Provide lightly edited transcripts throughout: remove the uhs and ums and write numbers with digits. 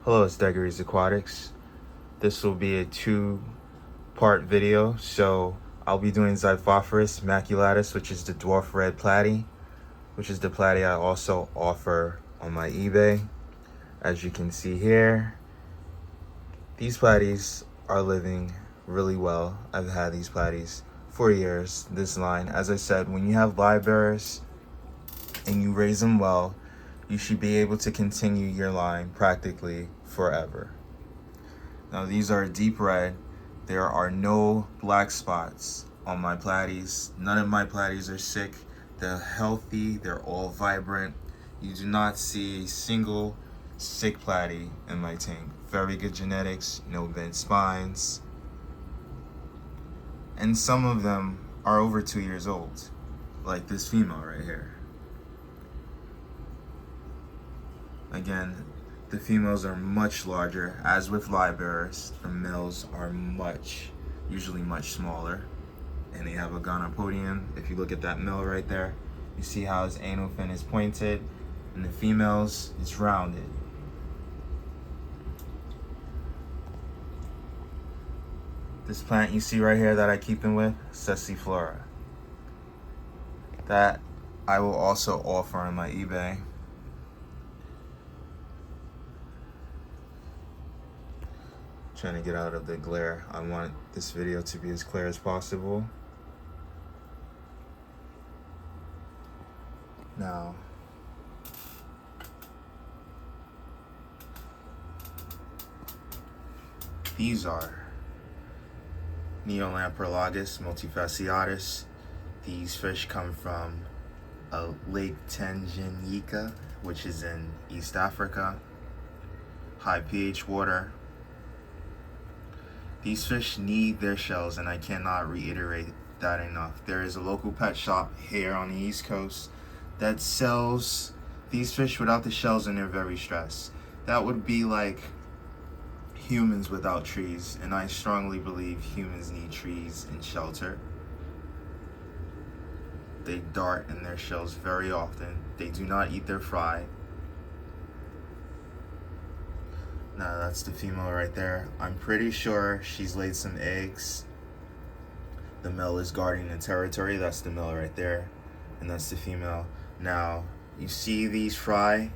Hello, it's Xiphophorus Aquatics. This will be a two-part video. So I'll be doing Xiphophorus Maculatus, which is the dwarf red platy, which is the platy I also offer on my eBay. As you can see here, these platies are living really well. I've had these platies for years, this line. As I said, when you have live bearers and you raise them well, you should be able to continue your line practically forever. Now these are deep red. There are no black spots on my platies. None of my platies are sick. They're healthy, they're all vibrant. You do not see a single sick platy in my tank. Very good genetics, no bent spines. And some of them are over 2 years old, like this female right here. Again, the females are much larger. As with live bearers, the males are usually much smaller, and they have a gonopodium. If you look at that male right there, you see how his anal fin is pointed, and the females, it's rounded. This plant you see right here that I keep them with, Xiphophorus. That I will also offer on my eBay. Trying to get out of the glare. I want this video to be as clear as possible. Now, these are Neolamprolus Multifasciatus. These fish come from Lake Tanganyika, which is in East Africa. High pH water. These fish need their shells, and I cannot reiterate that enough. There is a local pet shop here on the East Coast that sells these fish without the shells, and they're very stressed. That would be like humans without trees, and I strongly believe humans need trees and shelter. They dart in their shells very often. They do not eat their fry. Now that's the female right there. I'm pretty sure she's laid some eggs. The male is guarding the territory. That's the male right there, and that's the female. Now you see these fry,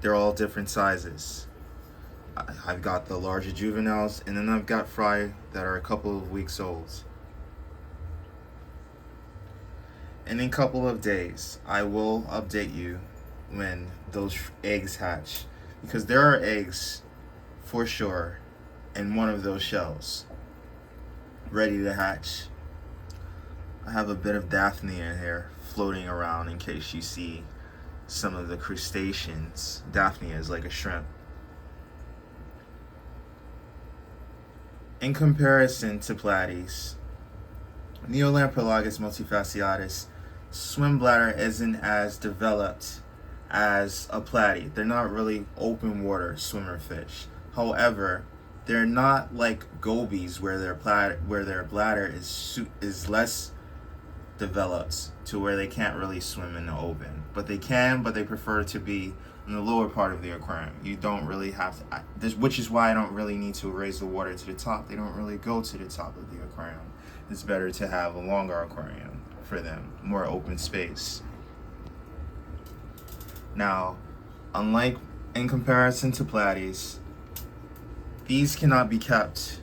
they're all different sizes. I've got the larger juveniles, and then I've got fry that are a couple of weeks old. And in a couple of days, I will update you when those eggs hatch, because there are eggs for sure in one of those shells ready to hatch. I have a bit of Daphne in here floating around in case you see some of the crustaceans. Daphne is like a shrimp. In comparison to platies, Neolamprolus Multifasciatus swim bladder isn't as developed as a platy. They're not really open water swimmer fish. However, they're not like gobies where their bladder is less developed to where they can't really swim in the open. But they can, but they prefer to be in the lower part of the aquarium. You don't really have to, which is why I don't really need to raise the water to the top. They don't really go to the top of the aquarium. It's better to have a longer aquarium for them, more open space. Now, unlike in comparison to platies, these cannot be kept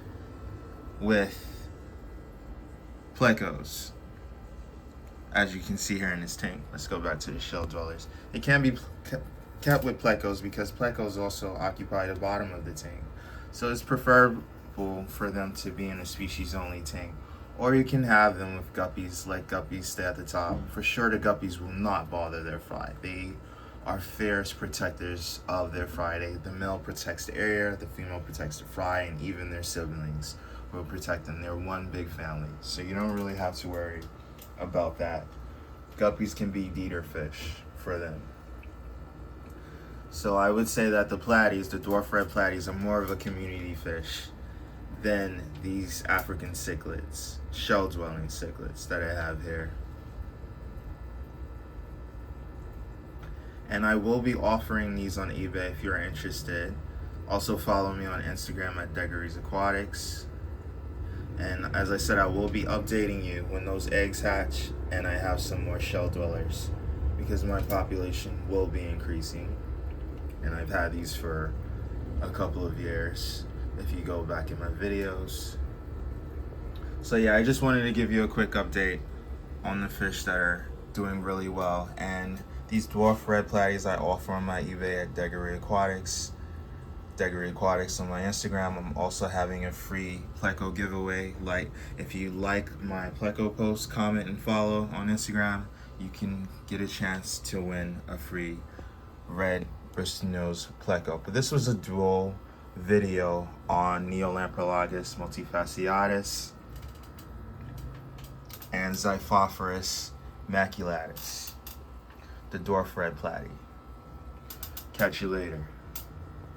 with plecos, as you can see here in this tank. Let's go back to the shell dwellers. It can be kept with plecos because plecos also occupy the bottom of the tank. So it's preferable for them to be in a species-only tank. Or you can have them with guppies, let guppies stay at the top. For sure, the guppies will not bother their fry. They are fierce protectors of their fry. The male protects the area, the female protects the fry, and even their siblings will protect them. They're one big family, so you don't really have to worry about that. Guppies can be eater fish for them. So I would say that the platies, the dwarf red platies, are more of a community fish than these African cichlids, shell-dwelling cichlids that I have here. and I will be offering these on eBay if you're interested. Also follow me on Instagram at Degaries Aquatics. And as I said, I will be updating you when those eggs hatch and I have some more shell dwellers, because my population will be increasing. And I've had these for a couple of years if you go back in my videos. So yeah, I just wanted to give you a quick update on the fish that are doing really well. And these dwarf red platies I offer on my eBay at Degaries Aquatics. Degaries Aquatics on my Instagram. I'm also having a free pleco giveaway. Like, if you like my pleco post, comment and follow on Instagram, you can get a chance to win a free red bristly nose pleco. But this was a dual video on Neolamprolus Multifasciatus and Xiphophorus Maculatus, the dwarf red platy. Catch you later.